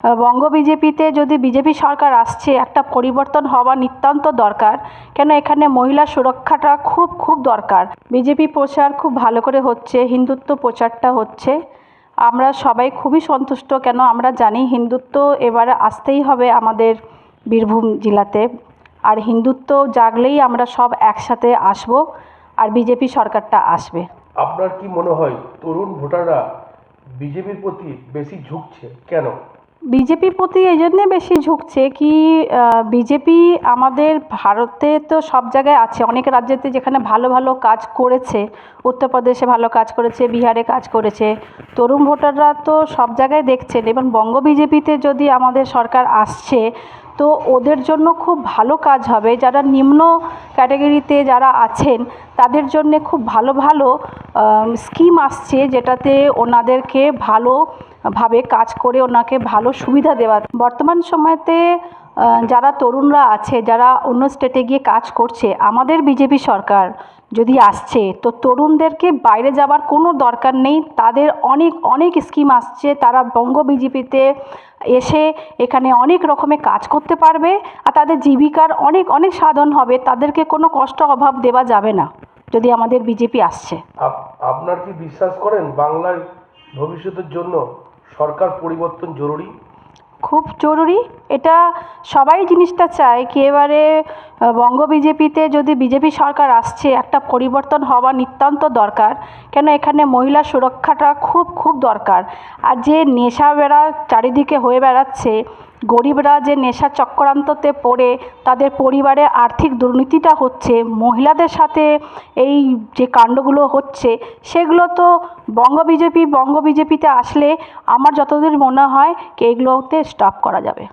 বঙ্গ বিজেপিতে যদি বিজেপি সরকার আসছে, একটা পরিবর্তন হওয়া নিতান্ত দরকার। কেন এখানে মহিলা সুরক্ষাটা খুব খুব দরকার। বিজেপি প্রচার খুব ভালো করে হচ্ছে, হিন্দুত্ব প্রচারটা হচ্ছে। আমরা সবাই খুবই সন্তুষ্ট, কেন আমরা জানি হিন্দুত্ব এবারে আসতেই হবে আমাদের বীরভূম জেলাতে। আর হিন্দুত্ব জাগলেই আমরা সব একসাথে আসব, আর বিজেপি সরকারটা আসবে। আপনার কি মনে হয় তরুণ ভোটাররা বিজেপির প্রতি বেশি ঝুঁকছে কেন? বিজেপির প্রতি এই জন্যে বেশি ঝুঁকছে কি, বিজেপি আমাদের ভারতে তো সব জায়গায় আছে, অনেক রাজ্যেতে যেখানে ভালো ভালো কাজ করেছে, উত্তরপ্রদেশে ভালো কাজ করেছে, বিহারে কাজ করেছে। তরুণ ভোটাররা তো সব জায়গায় দেখছেন। এবং বঙ্গ বিজেপিতে যদি আমাদের সরকার আসছে, তো ওদের জন্য খুব ভালো কাজ হবে। যারা নিম্ন ক্যাটাগরিতে যারা আছেন তাদের জন্যে খুব ভালো ভালো স্কিম আসছে, যেটাতে ওনাদেরকে ভালোভাবে কাজ করে ওনাকে ভালো সুবিধা দেওয়া। বর্তমান সময়তে যারা তরুণরা আছে, যারা অন্য স্টেটে গিয়ে কাজ করছে, আমাদের বিজেপি সরকার যদি আসছে, তো তরুণদেরকে বাইরে যাবার কোনো দরকার নেই। তাদের অনেক অনেক স্কিম আসছে, তারা বঙ্গ বিজেপিতে এসে এখানে অনেক রকমের কাজ করতে পারবে, আর তাদের জীবিকার অনেক অনেক সাধন হবে। তাদেরকে কোনো কষ্ট অভাব দেওয়া যাবে না যদি আমাদের বিজেপি আসছে। আপনার কি বিশ্বাস করেন বাংলার ভবিষ্যতের জন্য সরকার পরিবর্তন জরুরি? খুব জরুরি। এটা সবাই জিনিসটা চায় কি এবারে বঙ্গ বিজেপিতে যদি বিজেপি সরকার আসছে, একটা পরিবর্তন হওয়া নিতান্ত দরকার। কেন এখানে মহিলা সুরক্ষাটা খুব খুব দরকার। আর যে নেশা চারিদিকে হয়ে বেড়াচ্ছে, গরিবরা যে নেশা চক্রান্ততে পড়ে তাদের পরিবারে আর্থিক দুর্নীতিটা হচ্ছে, মহিলাদের সাথে এই যে কাণ্ডগুলো হচ্ছে, সেগুলো তো বঙ্গ বিজেপিতে আসলে আমার যতদূর মনে হয় কি এগুলোতে স্টপ করা যাবে।